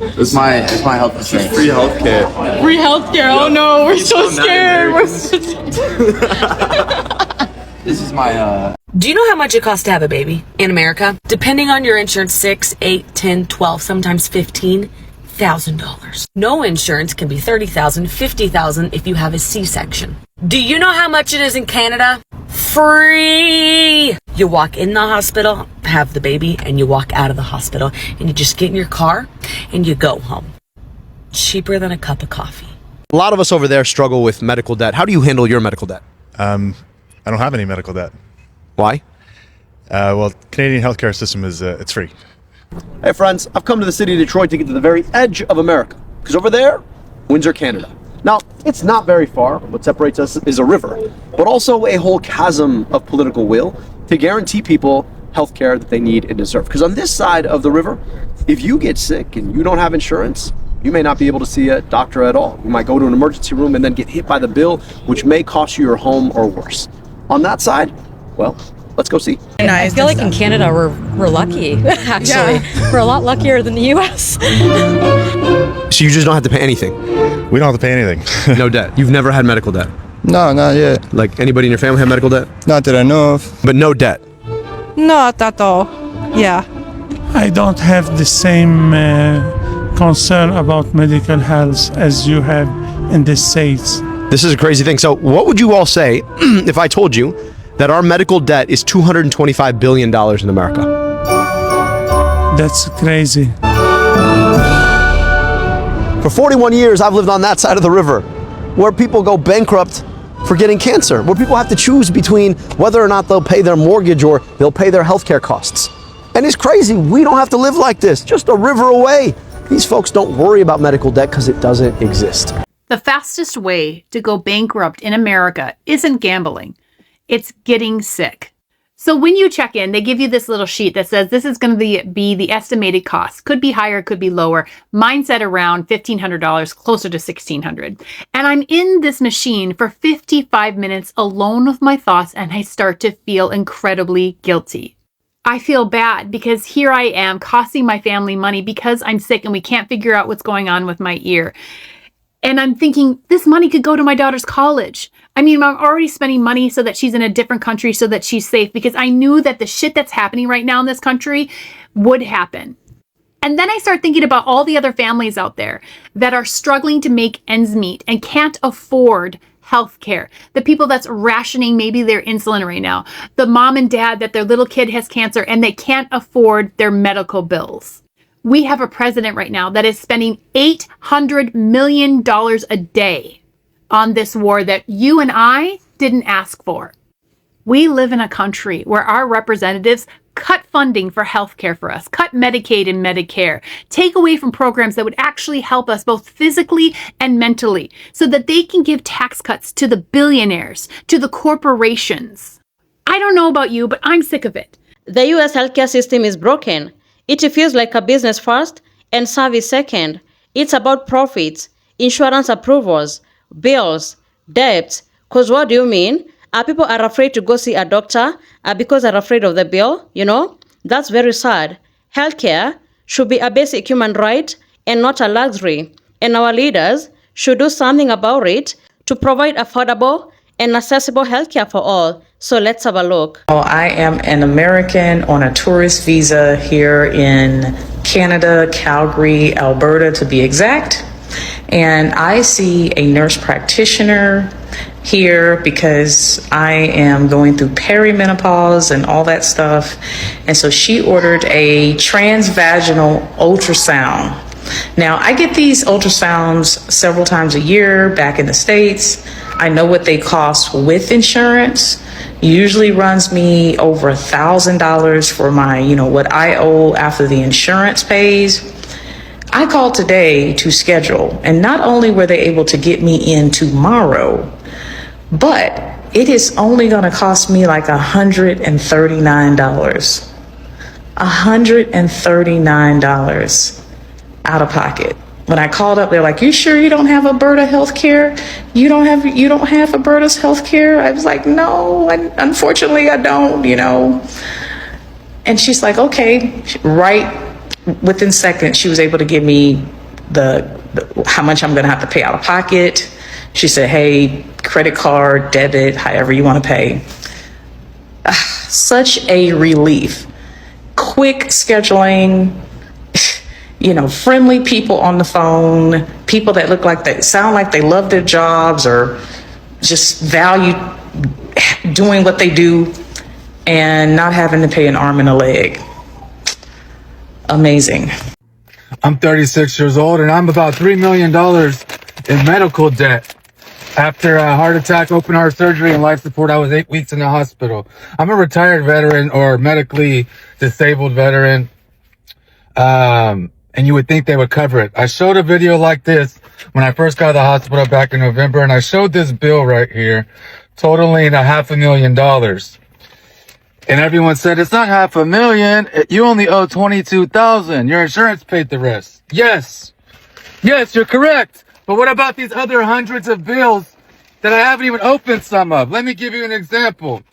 It's my health insurance. Free healthcare. Free healthcare. Oh no, we're so scared. This is my Do you know how much it costs to have a baby in America? Depending on your insurance, 6, 8, 10, 12, sometimes $15,000. No insurance can be $30,000, $50,000 if you have a C-section. Do you know how much it is in Canada? Free! You walk in the hospital, have the baby, and you walk out of the hospital, and you just get in your car and you go home. Cheaper than a cup of coffee. A lot of us over there struggle with medical debt. How do you handle your medical debt? I don't have any medical debt. Why? Well, Canadian healthcare system is it's free. Hey friends, I've come to the city of Detroit to get to the very edge of America, because over there, Windsor, Canada. Now, it's not very far. What separates us is a river, but also a whole chasm of political will to guarantee people health care that they need and deserve. Because on this side of the river, if you get sick and you don't have insurance, you may not be able to see a doctor at all. You might go to an emergency room and then get hit by the bill, which may cost you your home or worse. On that side, well, let's go see. I feel like in Canada we're lucky, actually. Yeah. We're a lot luckier than the US. So you just don't have to pay anything? We don't have to pay anything. No debt? You've never had medical debt? No, not yet. Like anybody in your family have medical debt? Not that I know of. But no debt? Not at all. Yeah. I don't have the same concern about medical health as you have in the States. This is a crazy thing. So what would you all say if I told you that our medical debt is $225 billion in America? That's crazy. For 41 years, I've lived on that side of the river, where people go bankrupt for getting cancer, where people have to choose between whether or not they'll pay their mortgage or they'll pay their healthcare costs. And it's crazy. We don't have to live like this, just a river away. These folks don't worry about medical debt because it doesn't exist. The fastest way to go bankrupt in America isn't gambling. It's getting sick. So when you check in, they give you this little sheet that says this is going to be the estimated cost. Could be higher, could be lower. Mine said around $1,500, closer to $1,600. And I'm in this machine for 55 minutes alone with my thoughts, and I start to feel incredibly guilty. I feel bad because here I am costing my family money because I'm sick and we can't figure out what's going on with my ear. And I'm thinking this money could go to my daughter's college. I mean, I'm already spending money so that she's in a different country so that she's safe because I knew that the shit that's happening right now in this country would happen. And then I start thinking about all the other families out there that are struggling to make ends meet and can't afford healthcare. The people that's rationing maybe their insulin right now. The mom and dad that their little kid has cancer and they can't afford their medical bills. We have a president right now that is spending $800 million a day on this war that you and I didn't ask for. We live in a country where our representatives cut funding for healthcare for us, cut Medicaid and Medicare, take away from programs that would actually help us both physically and mentally so that they can give tax cuts to the billionaires, to the corporations. I don't know about you, but I'm sick of it. The US healthcare system is broken. It feels like a business first and service second. It's about profits, insurance approvals, bills, debts. Because what do you mean? People are afraid to go see a doctor because they're afraid of the bill, you know? That's very sad. Healthcare should be a basic human right and not a luxury. And our leaders should do something about it to provide affordable and accessible healthcare for all. So let's have a look. I am an American on a tourist visa here in Canada, Calgary, Alberta to be exact. And I see a nurse practitioner here because I am going through perimenopause and all that stuff. And so she ordered a transvaginal ultrasound. Now, I get these ultrasounds several times a year back in the States. I know what they cost with insurance. Usually runs me over $1,000 for my, what I owe after the insurance pays. I called today to schedule, and not only were they able to get me in tomorrow, but it is only going to cost me like $139. $139 out of pocket. When I called up, they're like, "You sure you don't have Alberta health care? You don't have Alberta's health care?" I was like, "No, unfortunately I don't, And she's like, "Okay, write within seconds, she was able to give me the how much I'm going to have to pay out of pocket. She said, hey, credit card, debit, however you want to pay. Such a relief. Quick scheduling, friendly people on the phone, people that look like they sound like they love their jobs or just value doing what they do and not having to pay an arm and a leg. Amazing. I'm 36 years old and I'm about $3 million in medical debt. After a heart attack, open heart surgery, and life support, I was 8 weeks in the hospital. I'm a retired veteran or medically disabled veteran. And you would think they would cover it. I showed a video like this when I first got to the hospital back in November, and I showed this bill right here, totaling $500,000. And everyone said, it's not $500,000. You only owe $22,000. Your insurance paid the rest. Yes, you're correct. But what about these other hundreds of bills that I haven't even opened some of? Let me give you an example.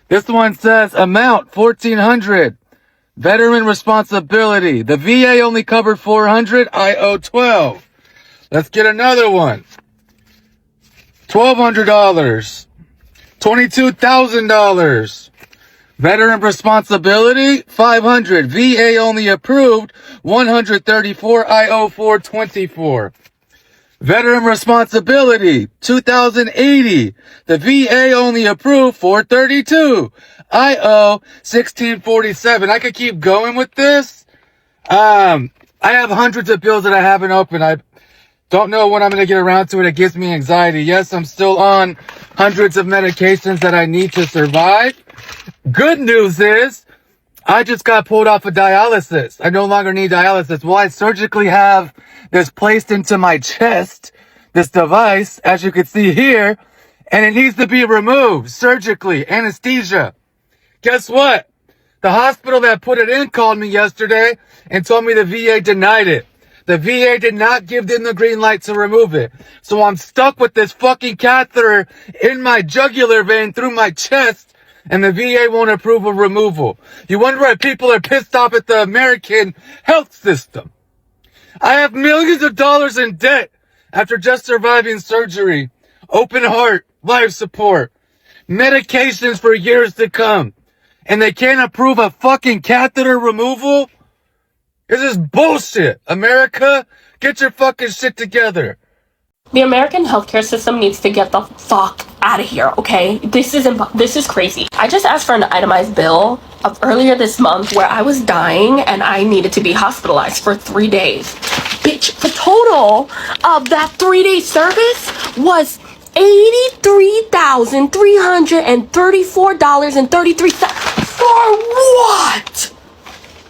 This one says amount $1,400. Veteran responsibility. The VA only covered $400. I owe $12. Let's get another one. $1,200. $22,000. Veteran responsibility $500. VA only approved $134. I owe $424. Veteran responsibility, $2,080. The VA only approved $432. I owe $1,647. I could keep going with this. I have hundreds of bills that I haven't opened. I don't know when I'm going to get around to it. It gives me anxiety. Yes, I'm still on hundreds of medications that I need to survive. Good news is I just got pulled off of dialysis. I no longer need dialysis. Well, I surgically have this placed into my chest, this device, as you can see here, and it needs to be removed surgically, anesthesia. Guess what? The hospital that put it in called me yesterday and told me the VA denied it. The VA did not give them the green light to remove it. So I'm stuck with this fucking catheter in my jugular vein through my chest, and the VA won't approve of removal. You wonder why people are pissed off at the American health system. I have millions of dollars in debt after just surviving surgery, open heart, life support, medications for years to come, and they can't approve a fucking catheter removal? This is bullshit. America, get your fucking shit together. The American healthcare system needs to get the fuck out of here, okay? This is crazy. I just asked for an itemized bill of earlier this month where I was dying and I needed to be hospitalized for 3 days. Bitch, the total of that 3-day service was $83,334.33. For what?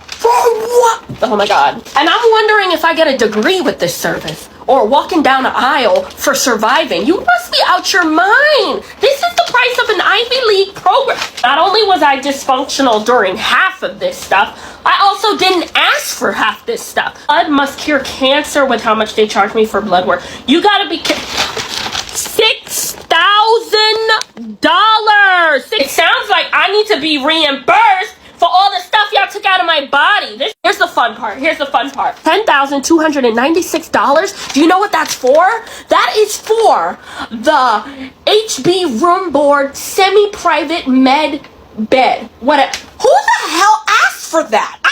For what? Oh my God. And I'm wondering if I get a degree with this service or walking down an aisle for surviving. You must be out your mind. This is the price of an Ivy League program. Not only was I dysfunctional during half of this stuff, I also didn't ask for half this stuff. Blood must cure cancer with how much they charge me for blood work. You gotta be $6,000. It sounds like I need to be reimbursed for all the stuff y'all took out of my body. Here's the fun part. $10,296. Do you know what that's for? That is for the HB room board semi-private med bed. Who the hell asked for that? I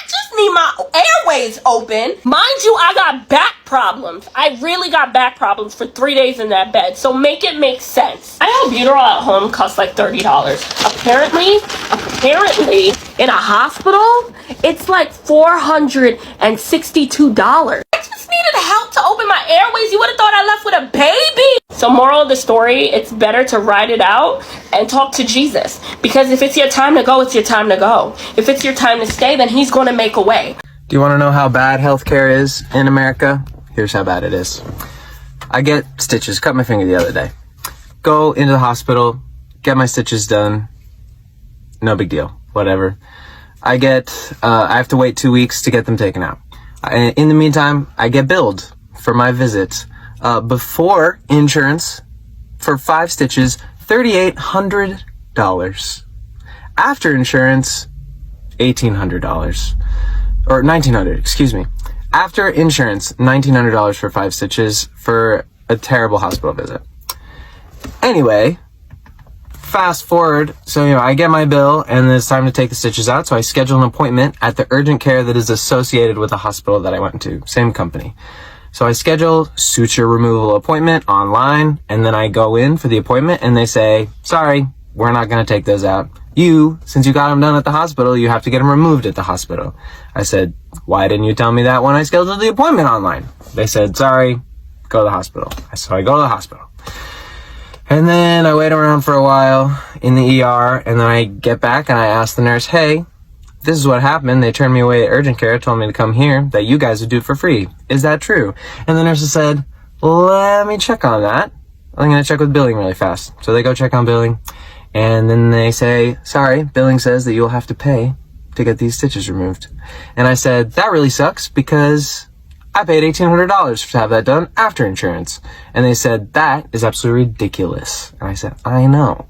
just need my airways open. Mind you, I got back problems. I really got back problems for 3 days in that bed. So make it make sense. Ibuterol at home costs like $30. Apparently, in a hospital, it's like $462. I just needed help to open my airways. You would have thought I left with a baby. So moral of the story, it's better to ride it out and talk to Jesus. Because if it's your time to go, it's your time to go. If it's your time to stay, then he's going to make a way. Do you want to know how bad healthcare is in America? Here's how bad it is. I get stitches, cut my finger the other day. Go into the hospital, get my stitches done. No big deal, whatever. I have to wait 2 weeks to get them taken out. In the meantime, I get billed for my visit. Before insurance, for 5 stitches, $3,800. After insurance, $1,800. or $1,900, excuse me. After insurance, $1,900 for 5 stitches for a terrible hospital visit. Anyway, fast forward, so I get my bill and it's time to take the stitches out, so I schedule an appointment at the urgent care that is associated with the hospital that I went to, same company. So I schedule suture removal appointment online, and then I go in for the appointment and they say, sorry, we're not going to take those out. Since you got them done at the hospital, you have to get them removed at the hospital. I said, why didn't you tell me that when I scheduled the appointment online? They said, sorry, go to the hospital. So I go to the hospital. And then I wait around for a while in the ER, and then I get back and I ask the nurse, hey, this is what happened. They turned me away at urgent care, told me to come here, that you guys would do it for free. Is that true? And the nurse said, let me check on that. I'm going to check with billing really fast. So they go check on billing. And then they say, sorry, billing says that you'll have to pay to get these stitches removed. And I said, that really sucks because I paid $1,800 to have that done after insurance. And they said, that is absolutely ridiculous. And I said, I know.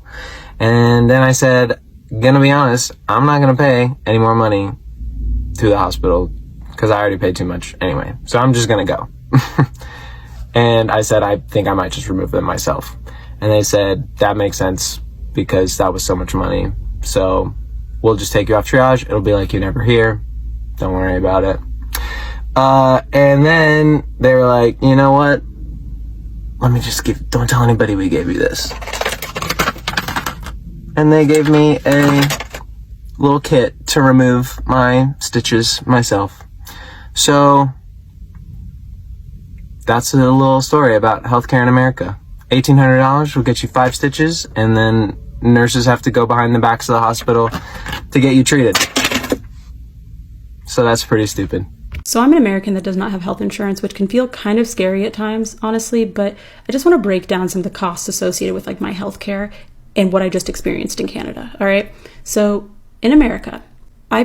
And then I said, gonna be honest, I'm not gonna pay any more money to the hospital because I already paid too much anyway. So I'm just gonna go. And I said, I think I might just remove them myself. And they said, that makes sense, because that was so much money. So we'll just take you off triage. It'll be like you're never here. Don't worry about it. And then they were like, you know what? Let me just don't tell anybody we gave you this. And they gave me a little kit to remove my stitches myself. So that's a little story about healthcare in America. $1,800 will get you 5 stitches, and then nurses have to go behind the backs of the hospital to get you treated. So that's pretty stupid. So I'm an American that does not have health insurance, which can feel kind of scary at times, honestly, but I just want to break down some of the costs associated with like my healthcare and what I just experienced in Canada. All right. So in America, I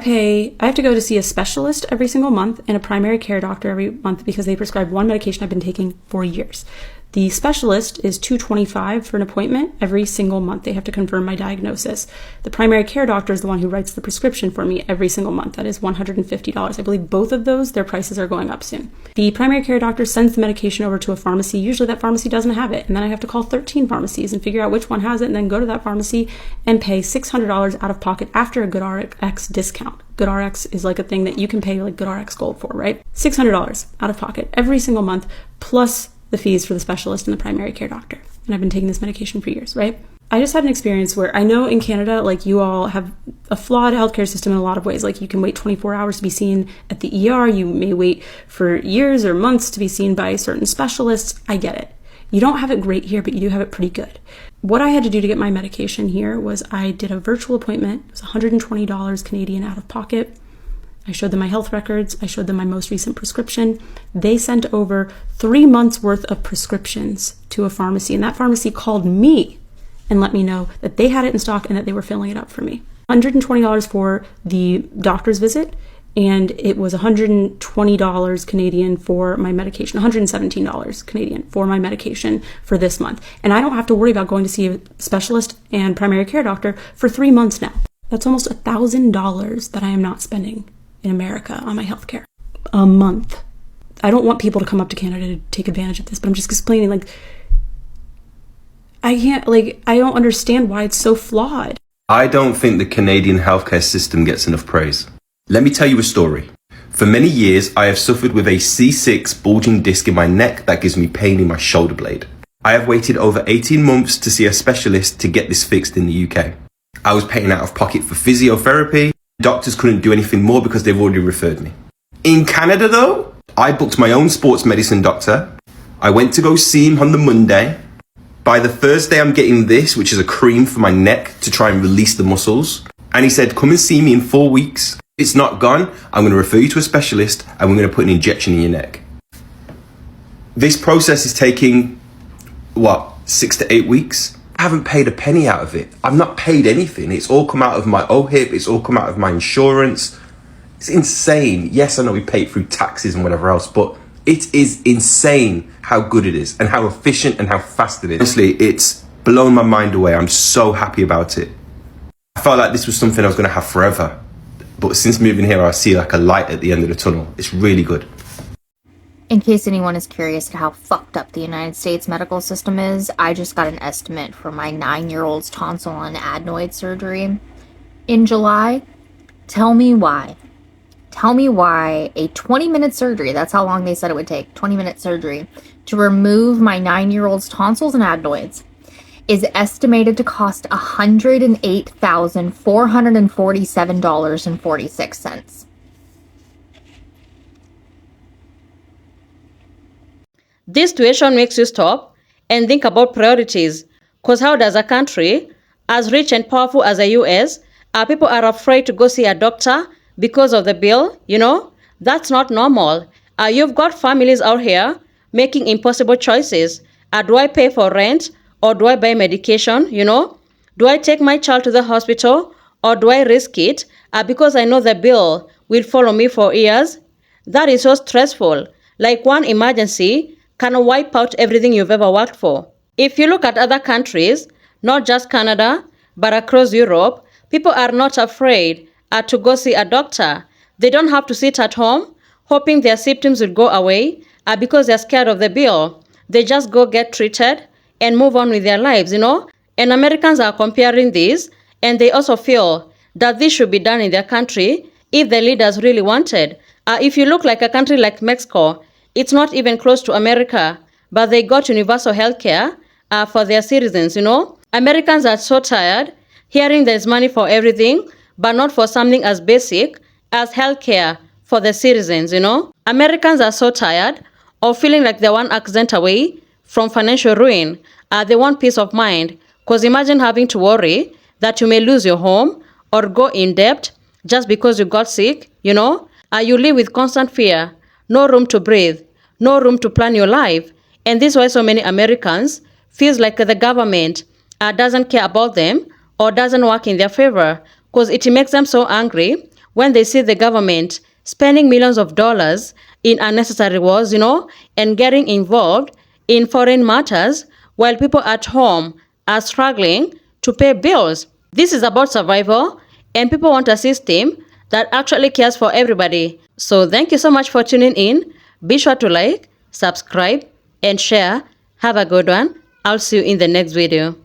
have to go to see a specialist every single month and a primary care doctor every month because they prescribe one medication I've been taking for years. The specialist is $225 for an appointment every single month. They have to confirm my diagnosis. The primary care doctor is the one who writes the prescription for me every single month. That is $150. I believe both of those, their prices are going up soon. The primary care doctor sends the medication over to a pharmacy. Usually that pharmacy doesn't have it. And then I have to call 13 pharmacies and figure out which one has it and then go to that pharmacy and pay $600 out of pocket after a GoodRx discount. GoodRx is like a thing that you can pay like GoodRx Gold for, right? $600 out of pocket every single month, plus the fees for the specialist and the primary care doctor. And I've been taking this medication for years, right? I just had an experience where I know in Canada, like you all have a flawed healthcare system in a lot of ways. Like you can wait 24 hours to be seen at the ER. You may wait for years or months to be seen by certain specialists. I get it. You don't have it great here, but you do have it pretty good. What I had to do to get my medication here was I did a virtual appointment. It was $120 Canadian out of pocket. I showed them my health records. I showed them my most recent prescription. They sent over 3 months worth of prescriptions to a pharmacy, and that pharmacy called me and let me know that they had it in stock and that they were filling it up for me. $120 for the doctor's visit, and it was $120 Canadian for my medication, $117 Canadian for my medication for this month. And I don't have to worry about going to see a specialist and primary care doctor for 3 months now. That's almost $1,000 that I am not spending in America on my healthcare a month. I don't want people to come up to Canada to take advantage of this, but I'm just explaining, like, I don't understand why it's so flawed. I don't think the Canadian healthcare system gets enough praise. Let me tell you a story. For many years, I have suffered with a C6 bulging disc in my neck that gives me pain in my shoulder blade. I have waited over 18 months to see a specialist to get this fixed in the UK. I was paying out of pocket for physiotherapy. Doctors couldn't do anything more because they've already referred me. In Canada though, I booked my own sports medicine doctor. I went to go see him on the Monday. By the Thursday I'm getting this, which is a cream for my neck to try and release the muscles. And he said, come and see me in 4 weeks. If it's not gone, I'm going to refer you to a specialist and we're going to put an injection in your neck. This process is taking, 6 to 8 weeks? I haven't paid a penny out of it. I've not paid anything. It's all come out of my OHIP. It's all come out of my insurance. It's insane. Yes, I know we pay it through taxes and whatever else, but it is insane how good it is and how efficient and how fast it is. Honestly, it's blown my mind away. I'm so happy about it. I felt like this was something I was going to have forever. But since moving here, I see like a light at the end of the tunnel. It's really good. In case anyone is curious to how fucked up the United States medical system is, I just got an estimate for my 9-year-old's tonsil and adenoid surgery in July. Tell me why. Tell me why a 20-minute surgery, that's how long they said it would take, 20-minute surgery, to remove my 9-year-old's tonsils and adenoids is estimated to cost $108,447.46. This situation makes you stop and think about priorities. Because how does a country as rich and powerful as the US, people are afraid to go see a doctor because of the bill? You know, that's not normal. You've got families out here making impossible choices. Do I pay for rent or do I buy medication? You know, do I take my child to the hospital or do I risk it because I know the bill will follow me for years? That is so stressful. Like one emergency can wipe out everything you've ever worked for. If you look at other countries, not just Canada, but across Europe, people are not afraid to go see a doctor. They don't have to sit at home hoping their symptoms will go away because they're scared of the bill. They just go get treated and move on with their lives, you know? And Americans are comparing this, and they also feel that this should be done in their country if the leaders really wanted. If you look like a country like Mexico, it's not even close to America, but they got universal health care for their citizens, you know? Americans are so tired hearing there's money for everything, but not for something as basic as health care for the citizens, you know? Americans are so tired of feeling like they're one accident away from financial ruin. They want peace of mind, because imagine having to worry that you may lose your home or go in debt just because you got sick, you know? You live with constant fear, no room to breathe, no room to plan your life. And this is why so many Americans feels like the government doesn't care about them or doesn't work in their favor, because it makes them so angry when they see the government spending millions of dollars in unnecessary wars, you know, and getting involved in foreign matters while people at home are struggling to pay bills. This is about survival, and people want a system that actually cares for everybody. So thank you so much for tuning in. Be sure to like, subscribe, and share. Have a good one. I'll see you in the next video.